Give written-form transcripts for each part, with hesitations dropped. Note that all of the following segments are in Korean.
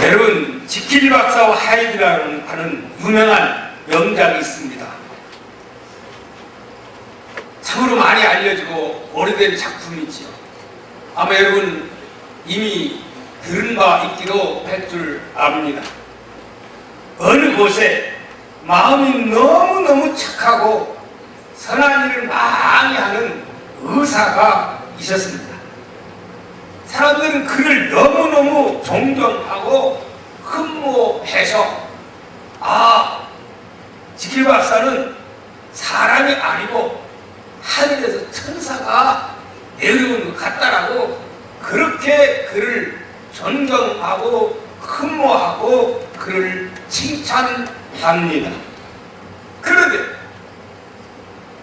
여러분, 지킬 박사와 하이드라는 하는 유명한 명작이 있습니다. 참으로 많이 알려지고 오래된 작품이지요. 아마 여러분 이미 들은 바 있기도 할 줄 압니다. 어느 곳에 마음이 너무너무 착하고 선한 일을 많이 하는 의사가 있었습니다. 사람들은 그를 너무너무 존경하고 흠모해서 지킬 박사는 사람이 아니고 하늘에서 천사가 내려온 것 같다라고 그렇게 그를 존경하고 흠모하고 그를 칭찬합니다. 그런데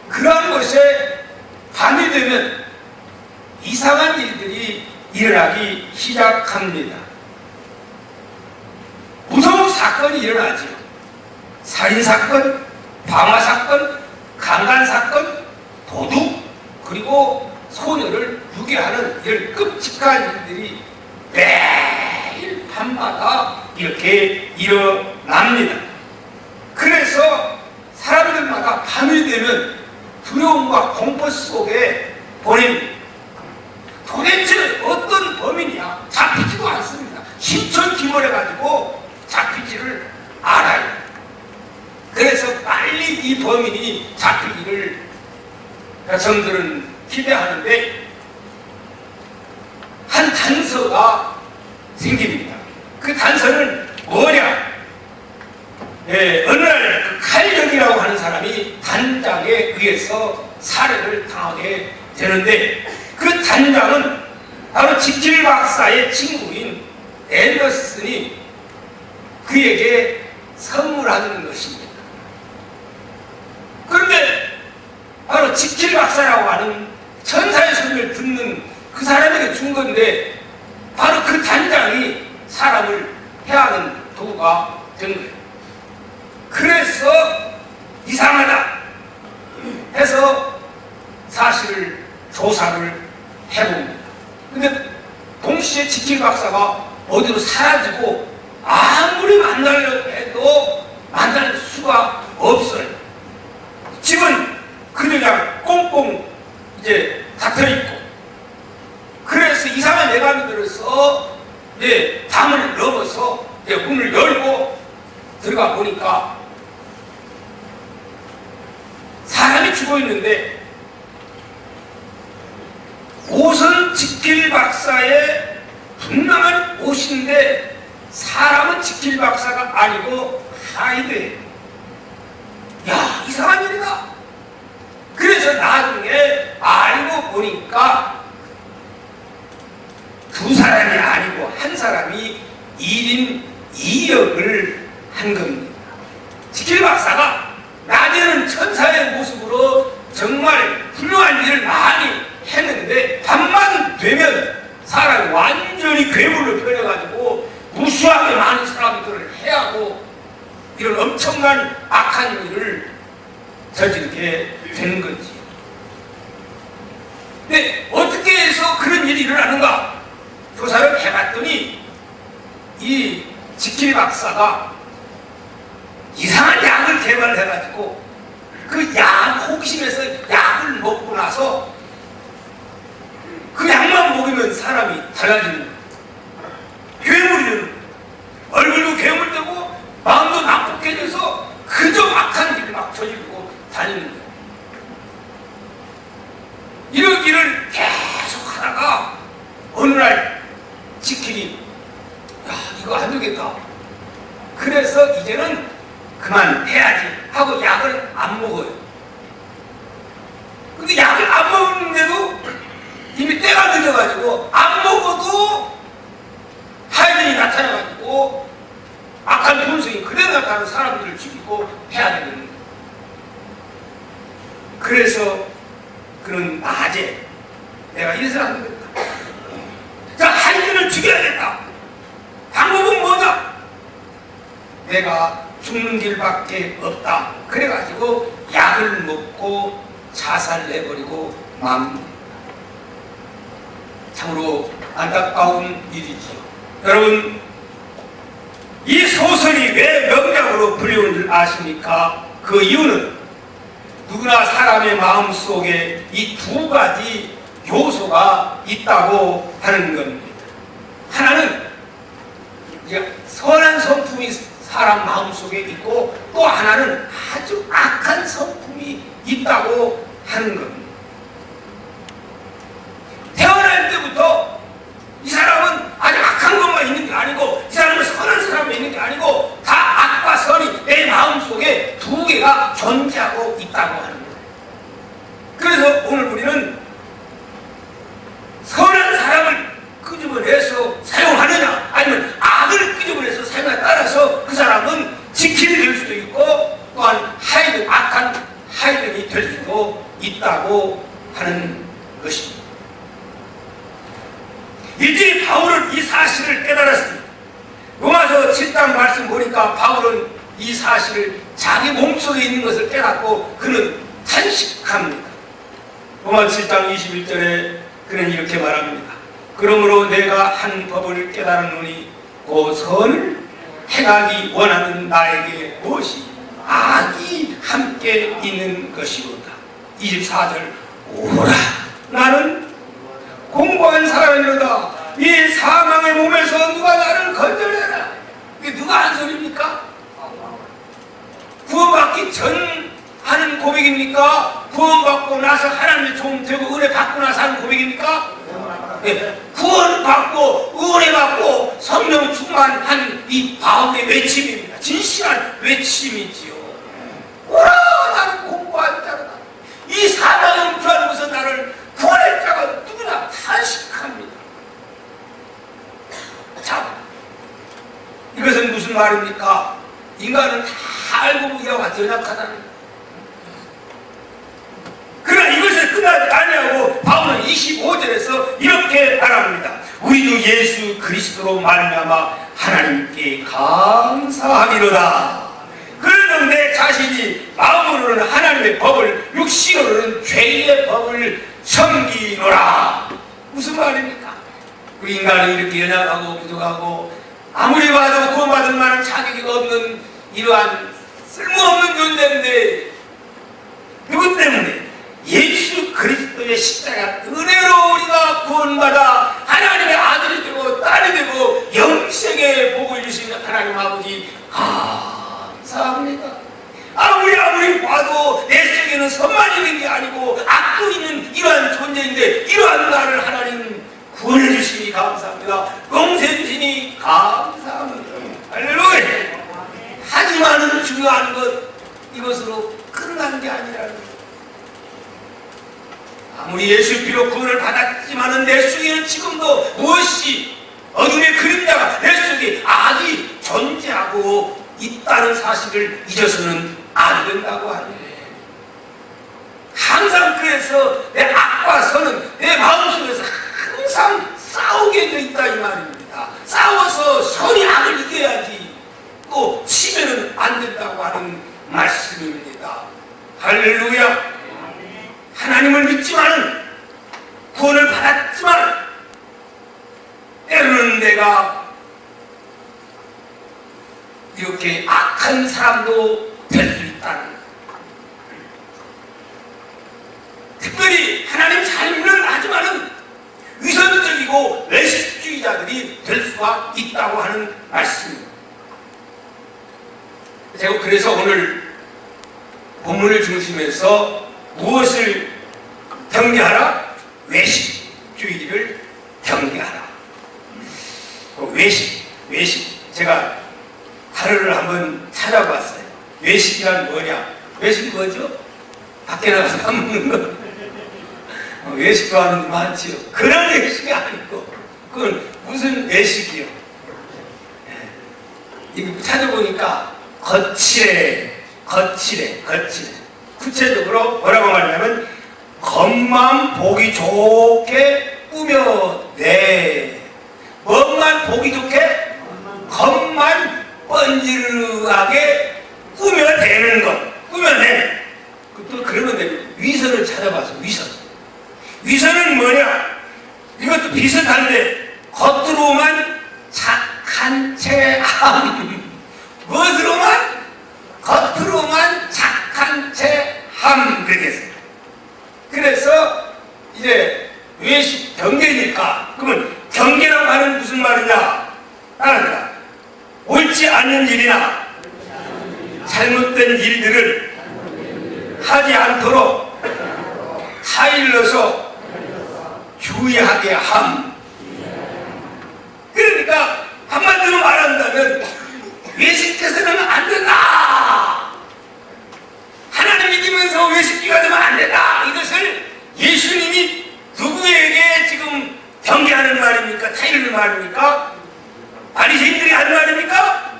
그러한 곳에 밤이 되면 이상한 일들이 일어나기 시작합니다. 무서운 사건이 일어나죠. 살인사건, 방화사건, 강간사건, 도둑, 그리고 소녀를 유괴하는 이런 끔찍한 일들이 매일 밤마다 이렇게 일어납니다. 그래서 사람들마다 밤이 되면 두려움과 공포 속에 보냅니다. 도대체 어떤 범인이야? 잡히지도 않습니다. 신천지원해가지고 잡히지를 않아요. 그래서 빨리 이 범인이 잡히기를 백성들은 기대하는데 한 단서가 생깁니다. 그 단서는 뭐냐? 어느 날 그 칼령이라고 하는 사람이 단장에 의해서 살해를 당하게 되는데 그 단장은 바로 지킬 박사의 친구인 앤더슨이 그에게 선물하는 것입니다. 그런데 바로 지킬 박사라고 하는 천사의 소리를 듣는 그 사람에게 준 건데 바로 그 단장이 사람을 해하는 도구가 된 거예요. 그래서 이상하다 해서 사실을 조사를 해봅니다. 근데 동시에 지킬 박사가 어디로 사라지고 아무리 만나려고 해도 만날 수가 없어요. 집은 그냥 꽁꽁 이제 닫혀있고 그래서 이상한 예감이 들어서 방을 넘어서 문을 열고 들어가 보니까 사람이 죽어 있는데 옷은 지킬 박사의 분명한 옷인데 사람은 지킬 박사가 아니고 하이드예요. 야, 이상한 일이다. 그래서 나중에 알고 보니까 두 사람이 아니고 한 사람이 1인 2역을 한 겁니다. 지킬 박사가 낮에는 천사의 모습으로 정말 훌륭한 일을 많이 했는데 밤만 되면 사람이 완전히 괴물로 변해가지고 무수하게 많은 사람들을 해하고 이런 엄청난 악한 일을 저지르게 되는 거지. 근데 어떻게 해서 그런 일이 일어나는가 조사를 해봤더니 이 지킬 박사가 이상한 약을 개발해가지고 그 약 호기심에서 약을 먹고 나서 그 약만 먹으면 사람이 달라지는 거예요. 괴물이 되는 거예요. 얼굴도 괴물되고 마음도 나쁘게돼서 그저 악한 일을 막 저지르고 다니는 거예요. 이런 일을 계속 하다가 어느 날 지킬이 이거 안 되겠다. 그래서 이제는 그만해야지 하고 약을 안 먹어요. 근데 약을 안 먹는데도 이미 때가 늦어가지고 안 먹어도 하이든이 나타나가지고 악한 본성이 그대로 나타나는 사람들을 죽이고 해야 되는 거예요. 그래서 그런 낮에 내가 이래서 안 되겠다. 자, 하이든을 죽여야겠다. 방법은 뭐냐? 내가 죽는 길밖에 없다. 그래가지고 약을 먹고 자살해버리고 맙니다. 참으로 안타까운 일이지요. 여러분, 사람으로 불리우는 줄 아십니까? 그 이유는 누구나 사람의 마음속에 이 두 가지 요소가 있다고 하는 겁니다. 하나는 이제 선한 성품이 사람 마음속에 있고, 또 하나는 아주 악한 성품이 있다고 하는 겁니다. 태어날 때부터 이 사람은 아주 악한 것만 있는 게 아니고, 이 사람은 선한 사람이 있는 게 아니고, 다 악과 선이 내 마음속에 두 개가 존재하고 있다고 하는 거예요. 그래서 오늘 우리는 선한 사람을 끄집어내서 사용하느냐, 아니면 악을 끄집어내서 사용하느냐에 따라서 그 사람은 지킬이 될 수도 있고, 또한 악한 하이든이 될 수도 있다고 하는 것입니다. 일찍이 바울은 이 사실을 깨달았습니다. 로마서 7장 말씀 보니까 바울은 이 사실을 자기 몸속에 있는 것을 깨닫고 그는 탄식합니다. 로마 7장 21절에 그는 이렇게 말합니다. 그러므로 내가 한 법을 깨달았노니 그 선을 행하기 원하는 나에게 무엇이 악이 함께 있는 것이로다. 24절 오라 나는 공고한 사람이로다. 이 사망의 몸에서 누가 나를 건져내라. 이게 누가 한 소리입니까? 구원받기 전 하는 고백입니까? 구원받고 나서 하나님의 종 되고 은혜 받고 나서 하는 고백입니까? 네. 구원받고 은혜 받고 성령 충만한 이 바울의 외침입니다. 진실한 외침이지요. 오라 나는 공고한 자로다. 이 사망의 몸에서 나를 구원할 자가 누구나 탄식합니다. 자, 이것은 무슨 말입니까? 인간은 다 알고 보기가 연약하다는 거예요. 그러나 이것을 끝나지 아니하고 바울은 25절에서 이렇게 말합니다. 우리 주 예수 그리스도로 말미암아 하나님께 감사하리로다. 그러면 내 자신이 마음으로는 하나님의 법을, 육신으로는 죄의 법을 섬기노라. 무슨 말입니까? 우리 인간은 이렇게 연약하고 부족하고 아무리 봐도 구원받을 만한 자격이 없는 이러한 쓸모없는 존재인데, 누구 때문에? 예수 그리스도의 십자가 은혜로 우리가 구원받아 하나님의 아들이 되고 딸이 되고 영생의 복을 주시는 하나님 아버지 감사합니다. 아무리 봐도 내 속에는 선만 있는 게 아니고 악도 있는 이러한 존재인데, 이러한 나를 하나님 구원해 주시니 감사합니다. 용서해 주시니 감사합니다. 할렐루야. 하지만은 중요한 것, 이것으로 끝난 게 아니라는 것. 아무리 예수 피로 구원을 받았지만은 내 속에는 지금도 무엇이 어둠의 그림자가 내 속에 악이 존재하고 있다는 사실을 잊어서는 안 된다고 하는데, 항상 그래서 내 악과 선은 내 마음속에서 항상 싸우게 되어 있다 이 말입니다. 싸워서 선이 악을 이겨야지 또 치면은 안 된다고 하는 말씀입니다. 할렐루야. 하나님을 믿지만 구원을 받았지만 때로는 내가 이렇게 악한 사람도 될 수 있다는 것. 특별히 하나님 잘 믿는 하지만은 위선적이고 외식주의자들이 될 수가 있다고 하는 말씀입니다. 제가 그래서 오늘 본문을 중심해서 무엇을 경계하라? 외식주의를 경계하라. 외식. 제가 단어를 한번 찾아봤어요. 외식이란 뭐냐? 외식 뭐죠? 밖에 나가서 밥 먹는 거. 외식도 하는 게 많지요. 그런 외식이 아니고, 그건 무슨 외식이요? 이거 찾아보니까 거칠해. 구체적으로 뭐라고 말하냐면 겉만 보기 좋게 꾸며내. 뭐만 보기 좋게? 겉만 번지르하게 꾸며내는 것. 꾸며내. 또 그러면 됩니다. 위선을 찾아봐서 위선은 뭐냐? 이것도 비슷한데 겉으로만 착한 체함. 무엇으로만? 되겠어요. 그래서 이제 외식 경계니까, 그러면 경계라고 하는 무슨 말이냐? 따라합니다. 옳지 않는 일이나 잘못된 일들을 하지 않도록 타일러서 주의하게 함. 그러니까 한마디로 말한다면 외식해서는 안 된다. 하나님 믿으면서 외식기가 되면 안 된다. 이것을 예수님이 누구에게 지금 경계하는 말입니까? 타이르는 말입니까? 바리새인들이 하는 말입니까?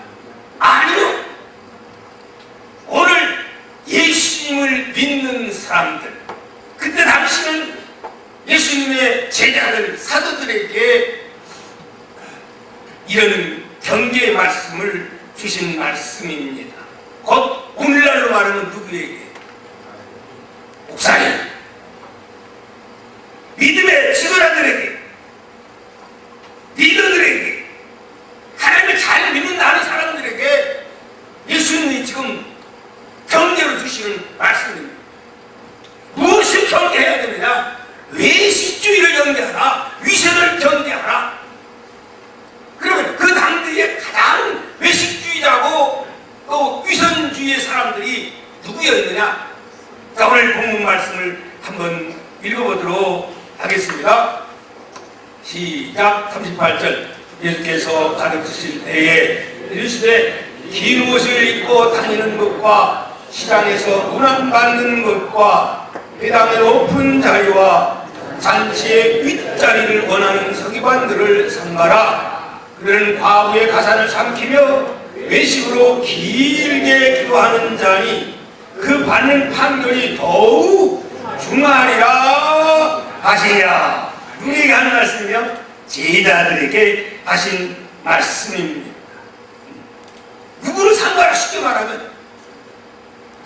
아니요. 오늘 예수님을 믿는 사람들, 그때 당시는 예수님의 제자들, 사도들에게 이런 경계의 말씀을 주신 말씀입니다. 곧 오늘날로 말하면 누구에게? 목사님, 믿음의 지도자들에게, 리더들에게, 하나님을 잘 믿는다는 사람들에게 예수님이 지금 경계로 주시는 말씀입니다. 무엇을 경계해야 되느냐? 외식주의를 경계하라, 위선을 경계하라. 그러면 그 당대에 가장 외식주의자고 또 위선주의의 사람들이 누구였느냐? 자, 오늘 본문 말씀을 한번 읽어보도록 하겠습니다. 시작. 38절. 예수께서 가르치실 때에 이르시되 긴 옷을 입고 다니는 것과 시장에서 문안받는 것과 회당의 높은 자리와 잔치의 윗자리를 원하는 서기관들을 삼가라. 그들은 과부의 가산을 삼키며 외식으로 길게 기도하는 자니 그 받는 판결이 더욱 중하리라 하시냐. 누구에게 하는 말씀이며 제자들에게 하신 말씀입니다. 누구를 상가라? 쉽게 말하면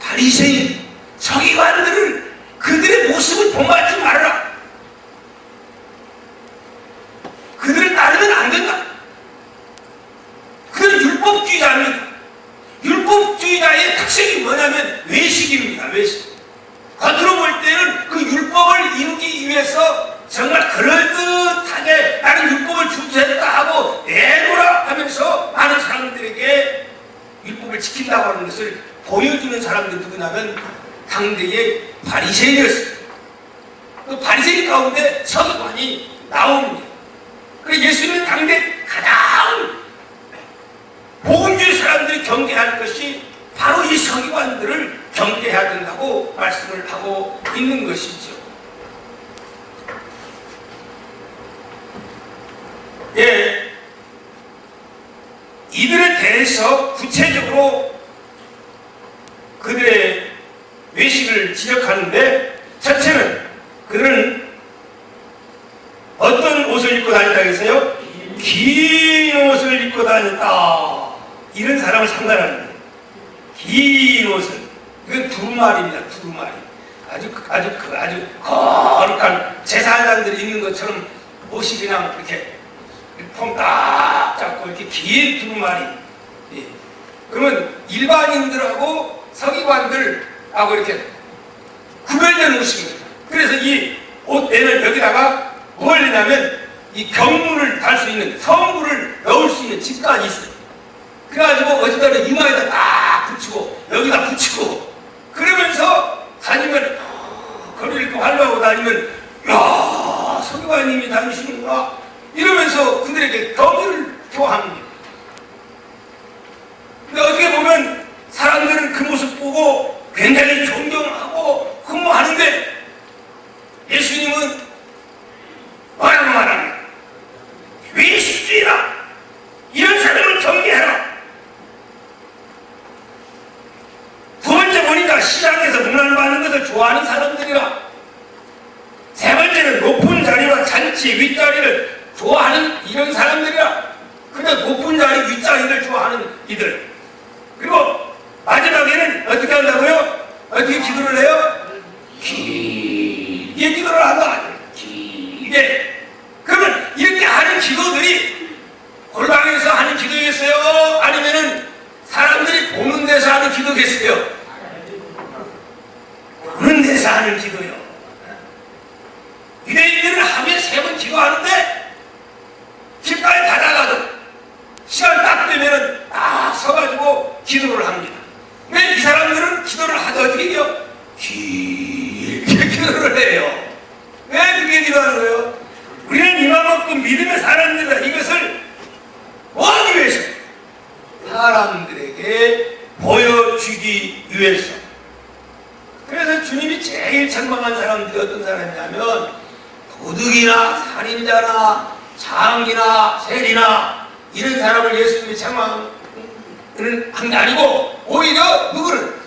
바리새인, 서기관들을, 그들의 모습을 본받지 말아라. 그들을 따르면 안 된다. 그들은 율법주의자입니다. 율법주의자의 특색이 뭐냐면 외식입니다. 외식. 겉으로 볼 때는 그 율법을 이루기 위해서 정말 그럴듯하게 나는 율법을 준수했다 하고 내놓으라 하면서 많은 사람들에게 율법을 지킨다고 하는 것을 보여주는 사람들이 누구냐면 당대의 바리새인이었습니다. 그 바리새인 가운데 서기관이 나옵니다. 그래서 예수님은 당대 가장 복음주의 사람들이 경계할 것이 바로 이 서기관들을 경계해야 된다고 말씀을 하고 있는 것이죠. 예, 이들에 대해서 구체적으로 그들의 외식을 지적하는데, 첫째는 그들은 어떤 옷을 입고 다녔다 했어요? 긴 옷을 입고 다녔다. 이런 사람을 상관합니다. 긴 옷을. 이건 두루마리입니다. 두루마리. 아주 거룩한 제사장들이 있는 것처럼 옷이 그냥 이렇게 폼 딱 잡고 이렇게 긴 두루마리. 예. 그러면 일반인들하고 서기관들하고 이렇게 구별된 옷입니다. 그래서 이 옷에는 여기다가 뭘 넣냐면 이 경물을 달 수 있는, 성물을 넣을 수 있는 집까지 있어요. 그래가지고 어디다 이마에다 딱 붙이고 여기다 붙이고 그러면서 다니면 거리를 이렇게 활보하고 다니면 야, 서기관님이 다니시는구나 이러면서 그들에게 경의를 표합니다. 근데 어떻게 보면 사람들은 그 모습 보고 굉장히 존경하고 흠모하는데 예수님은 뭐라고 말합니다. 외식주의라. 이런 사람을 경계해라. 두 번째 보니까 시장에서 문안을 받는 것을 좋아하는 사람들이라. 세 번째는 높은 자리와 잔치 윗자리를 좋아하는 이런 사람들이라. 그냥 높은 자리 윗자리를 좋아하는 이들. 그리고 마지막에는 어떻게 한다고요? 어떻게 기도를 해요? 길게 기도를 한다. 길게. 그러면 이렇게 하는 기도들이 골방에서 하는 기도겠어요? 아니면은 사람들이 보는 데서 하는 기도겠어요? 보는 데서 사람들에게 보여주기 위해서. 그래서 주님이 제일 책망한 사람들이 어떤 사람이냐면 도둑이나 살인자나 장이나 세리나 이런 사람을 예수님이 책망한 게 아니고 오히려 누구를?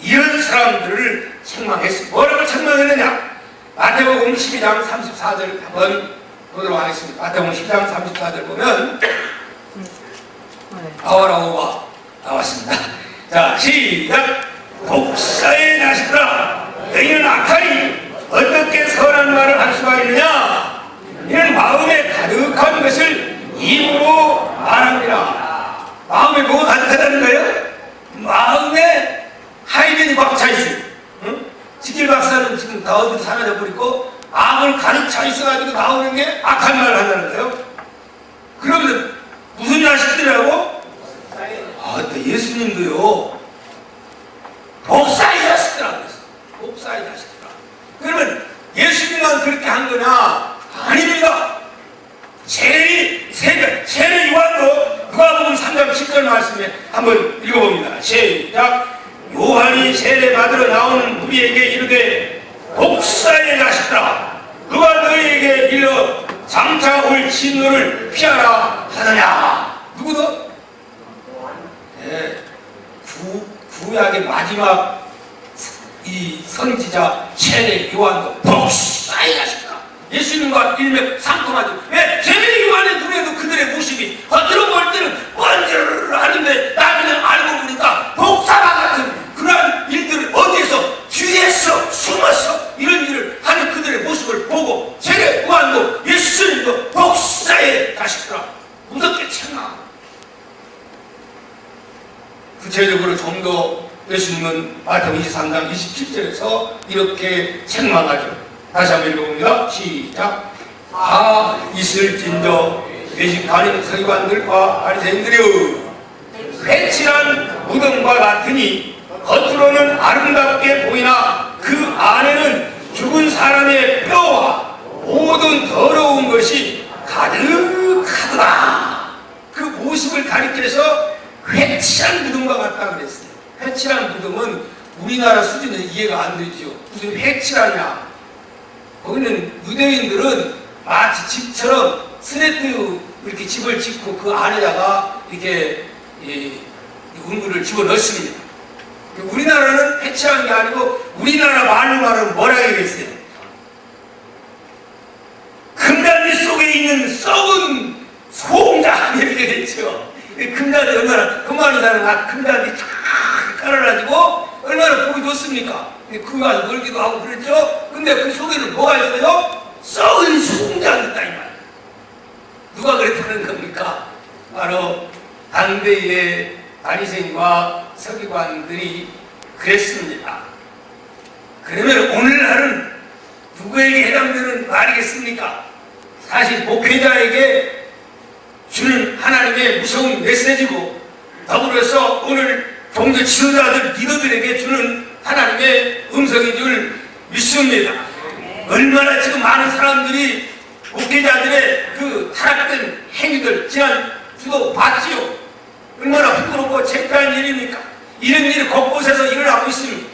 이런 사람들을 책망했습니다. 뭐라고 책망했느냐? 마태복음 12장 34절 한번 보도록 하겠습니다. 마태복음 12장 34절 보면 나와라오가 나왔습니다. 자, 시작! 독사의 자식들아, 너희는 악하니 어떻게 선한 말을 할 수가 있느냐? 이는 마음에 가득한 것을 입으로 말합니다. 마음에 뭐가 가득하다는 거예요? 마음에 하이겐이 꽉 차 있어요. 응? 지킬 박사는 지금 다 어디로 사라져 버리고 악을 가득 차 있어가지고 나오는 게 악한 말을 한다는 거예요. 그러면 무슨 자식들이라고? 또 예수님도요. 독사의 자식들아 그랬어요. 독사의 자식들아. 그러면 예수님만 그렇게 한 거냐? 아닙니다. 세례 요한도 누가복음 3장 10절 말씀에 한번 읽어봅니다. 시작. 요한이 세례 받으러 나오는 무리에게 이르되 독사의 자식들아, 누가 너희에게 일러 장차 올 진노를 피하라 하느냐? 누구도? 구약의 마지막 이 선지자 세례 요한도 독사의 자식들아. 예수님과 일맥상통하죠. 왜? 세례 요한의 눈에도 그들의 모습이 겉으로 볼 때는 번지르르 하는데 나중에 알고 보니까 독사와 같은 그러한 일들을 어디에서 뒤에서 숨어서 이런 일을 하는 그들의 모습을 보고 세례 요한도 예수님도 독사의 자식들아 무섭게 책망합니다. 구체적으로 좀 더 예수님은 마태복음 23장 27절에서 이렇게 책망하죠. 다시 한번 읽어봅니다. 시작. 있을진저 외식 가는 서기관들과 바리새인들이여, 회칠한 무덤과 같으니 겉으로는 아름답게 보이나 그 안에는 죽은 사람의 뼈와 모든 더러운 것이 가득하더라. 그 모습을 가리켜서 회칠한 무덤과 같다 그랬어요. 회칠한 무덤은 우리나라 수준에 이해가 안 되죠. 무슨 회칠하냐? 거기는 유대인들은 마치 집처럼 스네트 이렇게 집을 짓고 그 안에다가 이렇게 은구를 집어넣습니다. 우리나라는 회칠한 게 아니고 우리나라 말로 말하면 뭐라 해야겠어요? 금단지 속에 있는 썩은 소홍장 이렇게 됐죠. 금단지 얼마나 금만한 사람은 금단지 쫙 깔아가지고 얼마나 보기 좋습니까? 그거 가서 놀기도 하고 그랬죠. 근데 그 속에는 뭐가 있어요? 썩은 소홍장이 있다 이 말이에요. 누가 그랬다는 겁니까? 바로 당대의 바리새인과 서기관들이 그랬습니다. 그러면 오늘날은 누구에게 해당되는 말이겠습니까? 사실 목회자에게 주는 하나님의 무서운 메시지고 더불어서 오늘 종교 지도자들 리더들에게 주는 하나님의 음성인 줄 믿습니다. 얼마나 지금 많은 사람들이 목회자들의 그 타락된 행위들 지난 주도 봤지요. 얼마나 부끄럽고 창피한 일입니까? 이런 일이 곳곳에서 일어나고 있습니다.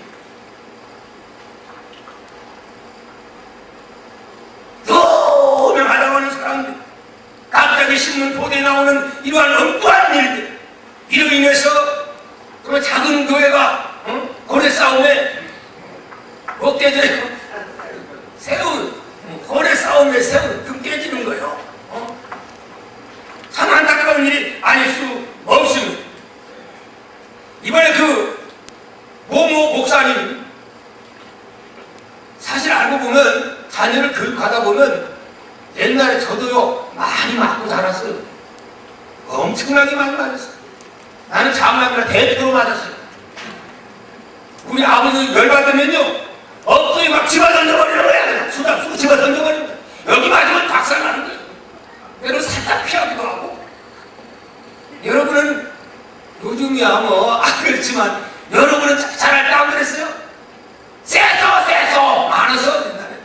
너무 하다하는 사람들, 갑자기 신문 보도에 나오는 이러한 엉뚱한 일들, 이로 인해서 그 작은 교회가 고래 싸움에 못 깨져요. 새우 고래 싸움에 새우 등 깨지는 거예요. 참 안타까운 일이 아닐 수 없습니다. 이번에 그 모모 목사님 사실 알고 보면 자녀를 교육하다 보면 옛날에 저도요 많이 맞고 자랐어요. 엄청나게 많이 맞았어요. 나는 장남이라 대표로 맞았어요. 우리 아버지 열받으면요 엎드려 막 집어 던져버리는 거야. 수다 쓰고 집어 던져버리는 거야. 여기 맞으면 박살나는 거예요. 때로 살짝 피하기도 하고. 여러분은 요즘이야 뭐 그렇지만 여러분은 잘할 때 안 그랬어요? 세서 많아서 옛날에.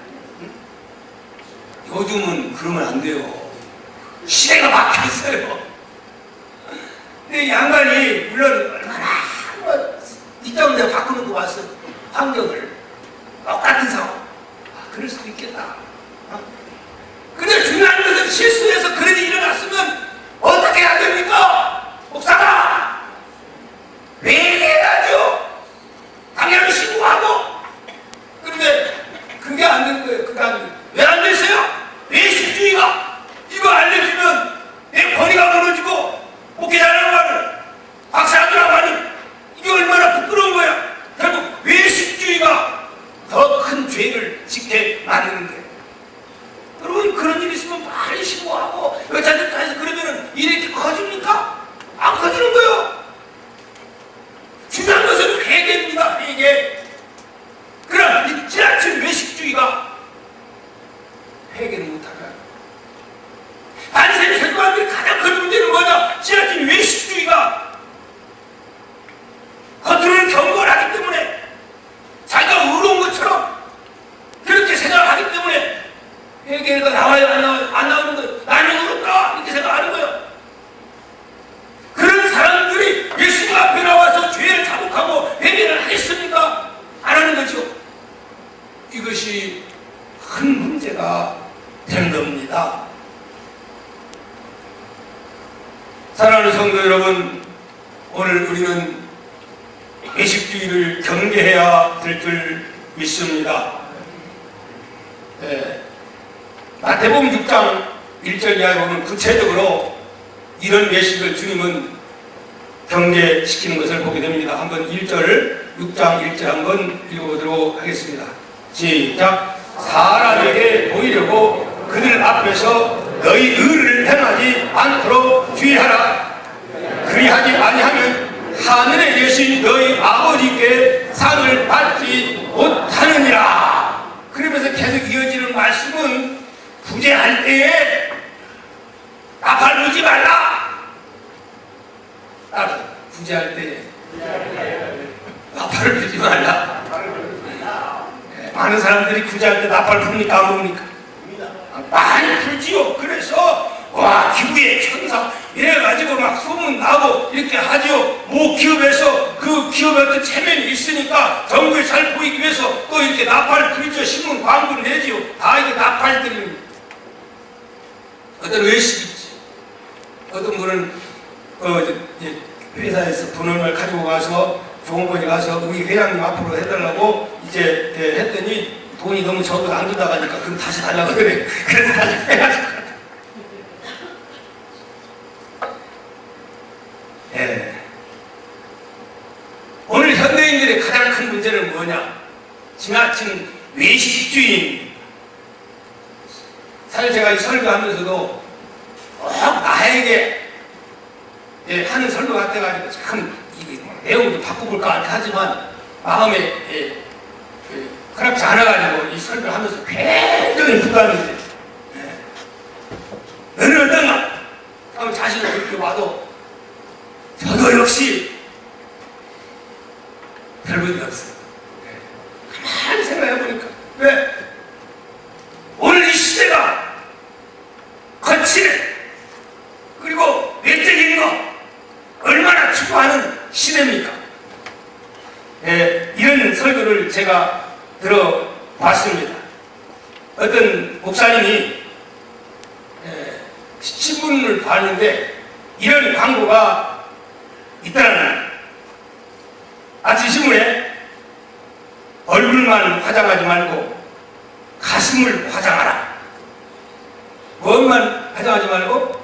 요즘은 그러면 안 돼요. 시대가 바뀌었어요. 근데 양반이 물론 얼마나 이따금 내가 바꿔놓고 왔어. 환경을. 똑같은 상황. 그럴 수도 있겠다. 근데 중요한 것은 실수해서 그런 일이 일어났으면 어떻게 해야 됩니까? 목사가 회개해야죠. 당연히 신고하고. 그런데 그게 안 된 거예요. 그게 안 된 거예요. 왜 안 됐어요? 외식주의가 이거 알려주면 내 권위가 무너지고 목회자라고 하는 박사들라고 하는 이게 얼마나 부끄러운 거야. 결국 외식주의가 더 큰 죄를 짓게 만드는 거예요. 여러분 그런 일이 있으면 빨리 신고하고 여자들도 해서 그러면은 일이 이렇게 커집니까? 안 커지는 거예요. 중요한 것은 회개입니다. 회개. 그럼 이 지나친 외식주의가 회개를 못하다. 바리새인 설교하는 가장 큰 문제는 뭐냐? 지나친 외식주의가 겉으로는 경건하기 때문에 자기가 의로운 것처럼 그렇게 생각하기 때문에 회개가 나와요 안 나와요? 안 나오는 거예요. 나는 의롭다 이렇게 생각하는 거예요. 그런 사람들이 예수님 앞에 나와서 죄를 자복하고 회개를 하겠습니까? 안 하는 거죠. 이것이 큰 문제가 된 겁니다. 사랑하는 성도 여러분, 오늘 우리는 외식주의를 경계해야 될 줄 믿습니다. 마태복음 6장 1절 이하에 보면 구체적으로 이런 외식을 주님은 경계시키는 것을 보게 됩니다. 한번 1절을 6장 1절 한번 읽어보도록 하겠습니다. 시작. 사람에게 보이려고 그들 앞에서 너희 의를 행하지 않도록 주의하라. 그리하지 아니하면 하늘에 계신 너희 아버지께 상을 받지 못하느니라. 그러면서 계속 이어지는 말씀은 부재할 때에 나팔 불지 말라. 부재할 때에 나팔을 불지 말라. 많은 사람들이 부재할 때 나팔 붑니까 안 붑니까? 많이 불지요. 그래서 와 기부의 천사 이래가지고 막 소문 나고 이렇게 하지요. 모 기업에서 그 기업에 어떤 체면이 있으니까 정부에 잘 보이기 위해서 또 이렇게 나팔을 불죠. 신문 광고를 내지요. 다 이게 나팔들입니다. 어떤 외식이 있지. 어떤 분은 회사에서 돈을 가지고 가서 좋은 곳에 가서 우리 회장님 앞으로 해달라고 이제 했더니 돈이 너무 적어서 안 준다고 하니까 그럼 다시 달라고 그래. 그래서 다시 해가지고. 오늘 현대인들의 가장 큰 문제는 뭐냐? 지나친 외식주의입니다. 사실 제가 이 설교하면서도 나에게 하는 설교 같아가지고 참 이게 내용도 바꿔볼까 하지만 마음에 그렇지 않아가지고 이 설교를 하면서 굉장히 부담이 돼요. 너는 어떤가? 하면 자신을 그렇게 와도 저도 역시 별볼이 없어요. 가만히 생각해보니까 왜? 오늘 이 시대가 거칠해 그리고 외적인 거 얼마나 추구하는 시대입니까? 이런 설교를 제가 들어봤습니다. 어떤 목사님이 신문을 봤는데 이런 광고가 있다는 아침 신문에 얼굴만 화장하지 말고 가슴을 화장하라. 무엇만 화장하지 말고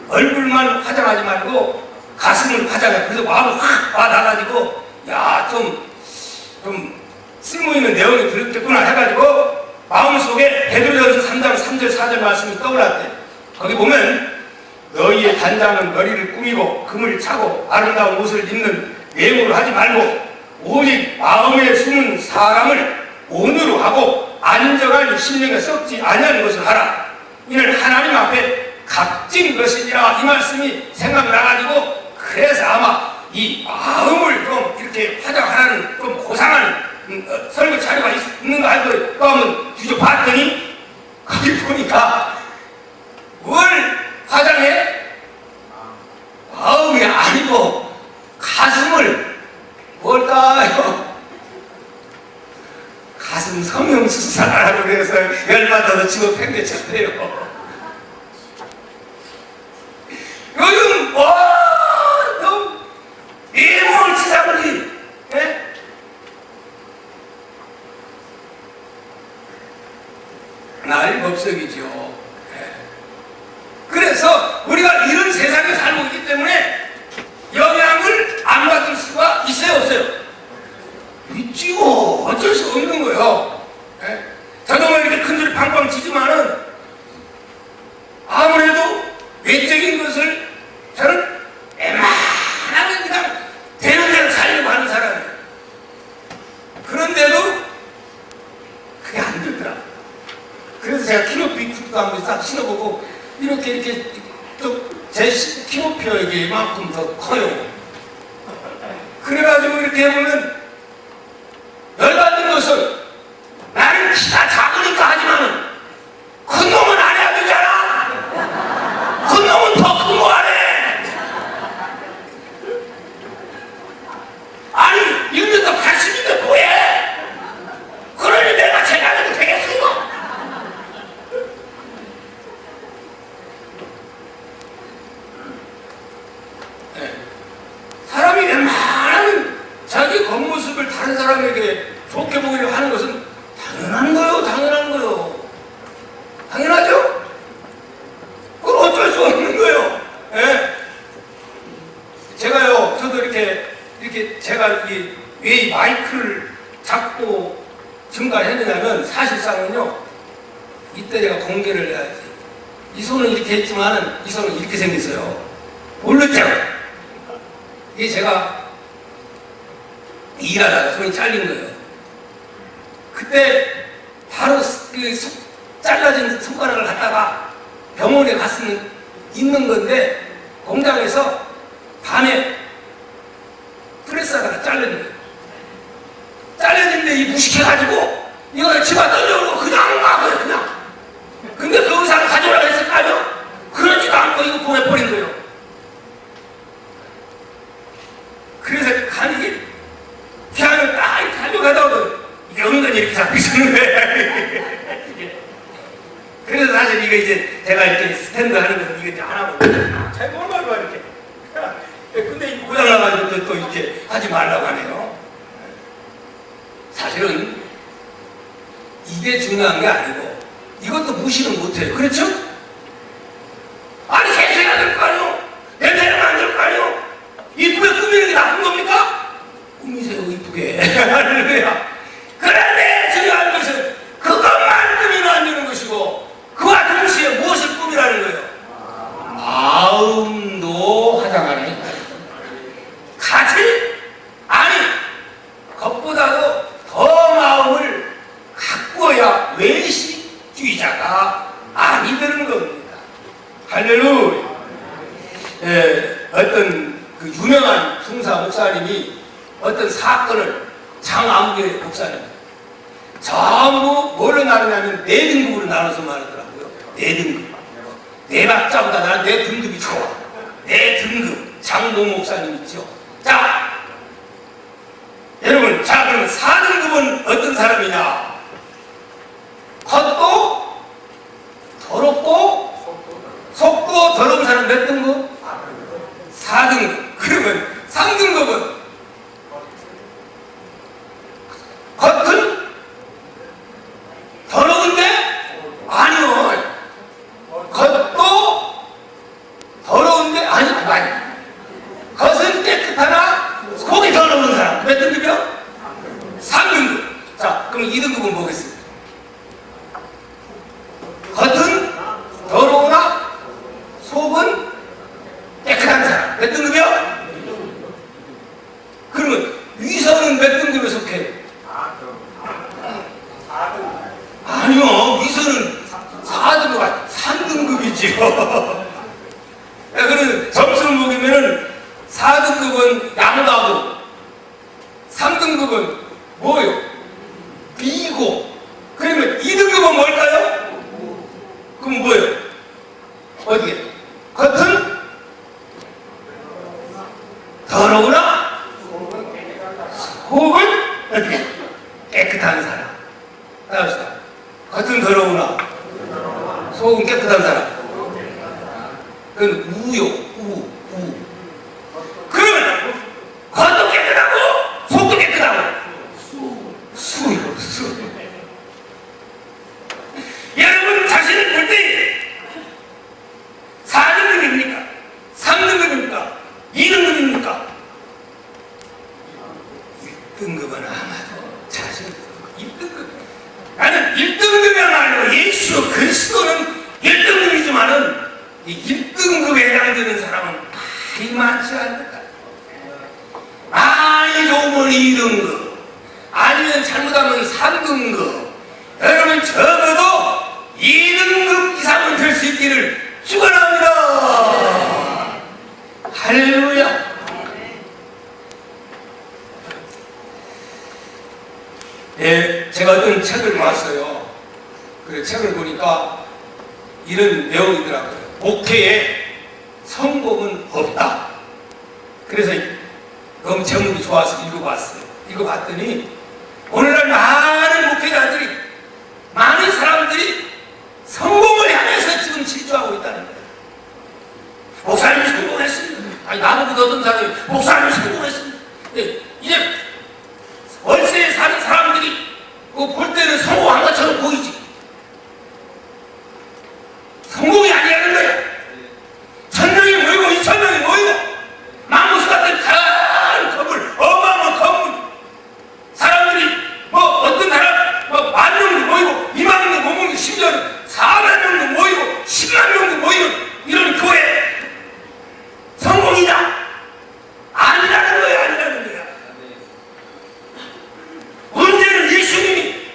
얼굴만 화장하지 말고 가슴을 화장해. 그래서 마음이 확 와닿아가지고 야 좀 쓸모있는 내용이 들었겠구나 해가지고 마음속에 베드로전서 3장 3절 4절 말씀이 떠올랐대. 거기 보면 너희의 단장은 머리를 꾸미고 금을 차고 아름다운 옷을 입는 외모를 하지 말고 오직 마음에 숨은 사람을 온유로 하고 안정한 심령에 썩지 아니하는 것을 하라. 이는 하나님 앞에 값진 것이니라. 이 말씀이 생각나가지고 그래서 아마 이 마음을 좀 이렇게 화장하라는 좀 고상한 설교 자료가 있는가 하고 또 한번 뒤져봤더니 거기 보니까 뭘 화장해? 마음이 아니고 가슴을 뭘까요? 가슴 성형수술하라고 그래서 열받아서 지금 팽개쳤대요. 요즘 너무 이 몸을 치사버리 날법석이죠. 그래서 우리가 이런 세상에 살고 있기 때문에 영향을 안 받을 수가 있어요, 없어요? 있지요. 어쩔 수 없는 거예요. 저도 뭐 이렇게 큰 소리 팡팡 치지만은 아무래도 외적인 것을 저는 웬만하면 그냥 되는 대로 살려고 하는 사람이에요. 그런데도 그게 안 되더라고요. 그래서 제가 키높이 굿도 한번 싹 신어보고 이렇게 또 제 키높이가 이만큼 더 커요. 그래가지고 이렇게 해보면 열받는 것은 나는 키가 작으니까 하지만은 큰 놈은 안 해야 되잖아. 큰 놈은 더 큰 거 안 해. 아니 1m 80인데 뭐해? 그러니 내가 제가해도 되겠어? 사람이 웬만하면 자기 겉모습을 다른 사람에게 좋게 보이려 하는 것은 당연한 거요, 당연한 거요. 당연하죠? 그건 어쩔 수 없는 거예요. 제가요, 저도 이렇게 제가 왜 이 마이크를 잡고 증가했느냐면 사실상은요, 이때 제가 공개를 해야지. 이 손은 이렇게 했지만은 이 손은 이렇게 생겼어요. 모르죠? 이게 제가 일하다가 손이 잘린 거예요. 그때 바로 그 잘라진 손가락을 갖다가 병원에 갔으면 있는 건데 공장에서 밤에 프레스하다가 잘린 거예요. 잘려진데 이 무식해가지고 이거 집어 던져오고 그냥 가고요, 그냥. 근데 그 의사를 가져오라고 했을까요? 그러지도 않고 이거 보내버린 거예요. 그래서 간이 피아노를 딱 가져가다가 이게 은근히 이렇게 잡히시는 거예요. 그래서 사실 이거 이제 제가 이렇게 스탠드 하는 것은 이거 이제 안 하고 잘 몰라요, 이렇게. 근데 고장나가지고 또 이렇게 하지 말라고 하네요. 사실은 이게 중요한 게 아니고 이것도 무시는 못해요. 그렇죠? 아니 개소리가 될 거 아니요? 냄새는 안 될 거 아니요? 이쁘게 꾸미는 게 나쁜 겁니까? 꾸미세요, 이쁘게. 할렐루야. 그런데 중요한 것은 그것만 꾸미면 안 되는 것이고 그와 동시에 무엇을 꾸미라는 거예요? 마음도 화장하네. 같이? 아니, 그것보다도 더 마음을 가꾸어야 외식주의자가 아니 되는 겁니다. 할렐루야. 어떤 그 유명한 숭사 목사님이 어떤 사건을 장암교회 목사님 전부 뭘로 나누냐면 네 등급으로 나눠서 말하더라고요. 네 등급. 네 박자보다 나는 내 등급이 좋아. 네 등급. 장모 목사님 있죠. 자, 여러분, 자 그러면 4등급은 어떤 사람이냐? 겉도 더럽고 속도 더러운 사람 몇 등급? 4등급. 그러면 3등급은 겉은 더러운데? 아니요. 겉도 더러운데? 아니. 겉은 깨끗하나 속이 더러운 사람 몇 등급이요? 3등급. 자, 그럼 2등급은 뭐겠습니까? 겉은 더러우나 속은 깨끗한 사람 몇 등급이요? 그러면 위선은 몇 등급에 속해요? 아니요, 위선은 4등급, 3등급이지요. 그러면 점수를 먹이면은 4등급은 양가고 3등급은 뭐요? 비고. 그러면 2등급은 뭘까요? 그럼 뭐예요? 어디에? 겉은 더러우나 속은 어떻게 깨끗한 사람. 따라합시다. 겉은 더러우나 속은 깨끗한 사람. 그건 우요. 우. 그러면 겉도 깨끗하고 속도 깨끗하고 수요. 여러분 자신을 볼 때 4등급입니까? 3등급입니까? 2등급입니까? 1등급은 아마도 자신을 1등급. 나는 1등급이야말로 예수 그리스도는 1등급이지만은 이 1등급에 해당되는 사람은 많이 많지 않을까? 많이 좋으면 2등급, 아니면 잘못하면 3등급. 여러분 적어도 2등급 이상은 될 수 있기를 축원합니다. 할렐루야. 예, 제가 어떤 책을 봤어요. 그 책을 보니까 이런 내용이더라고요. 목회에 성공은 없다. 그래서 너무 제목이 좋아서 읽어봤어요. 읽어봤더니 오늘날 많은 목회자들이, 많은 사람들이 성공을 향해서 지금 질주하고 있다는 거예요. 목사님이 성공했습니다. 아니 나보다 어떤 사람이 목사님이 성공했습니다. 이제 월세에 사는 사람들이 볼 때는 성공한 것처럼 보이지. 성공이 아니라는 거야. 1000명이 모이고 2000명이 모이고 망고수 같은 큰 건물, 어마어마한 건물, 사람들이 어떤 사람 10,000명도 모이고 20,000명도 모이고 심지어는 400명도 모이고 100,000명도 모이고 이런 교회 성공이다. 아니라는 거야. 아니라는 거야. 문제는 예수님이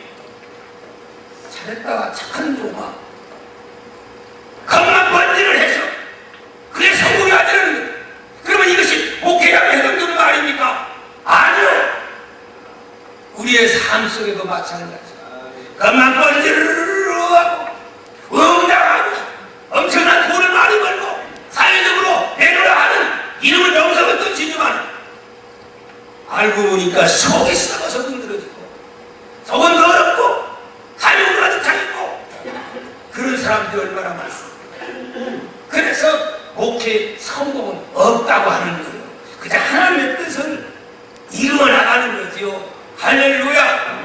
잘했다 착한 종아 겉만 번지를 해서 그게 성공이 아니라는 거예요. 그러면 이것이 목회자에 해당되는 거 아닙니까? 아니요. 우리의 삶 속에도 마찬가지야. 겉만 번지를 하고 응당하고 엄청난 돈을 많이 벌고 사회적으로 내놓으라 하는 이름을 명성을 던지지만 알고 보니까 속이 썩어서 흔들어지고 속은 더럽고 가려운 가득 차있고 그런 사람들이 얼마나 많습니까? 그래서 목회 성공은 없다고 하는 거예요. 그저 하나님의 뜻을 이루어 나가는 거지요. 할렐루야.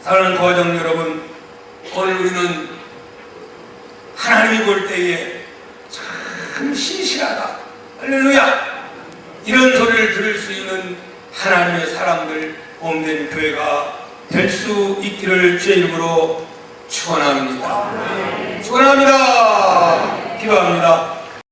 사랑하는 도화정 여러분, 오늘 우리는 하나님이 볼 때에 참 신실하다, 할렐루야, 이런 소리를 들을 수 있는 하나님의 사람들 몸된 교회가 될 수 있기를 주의 이름으로 축원합니다. 축원합니다. 기도합니다.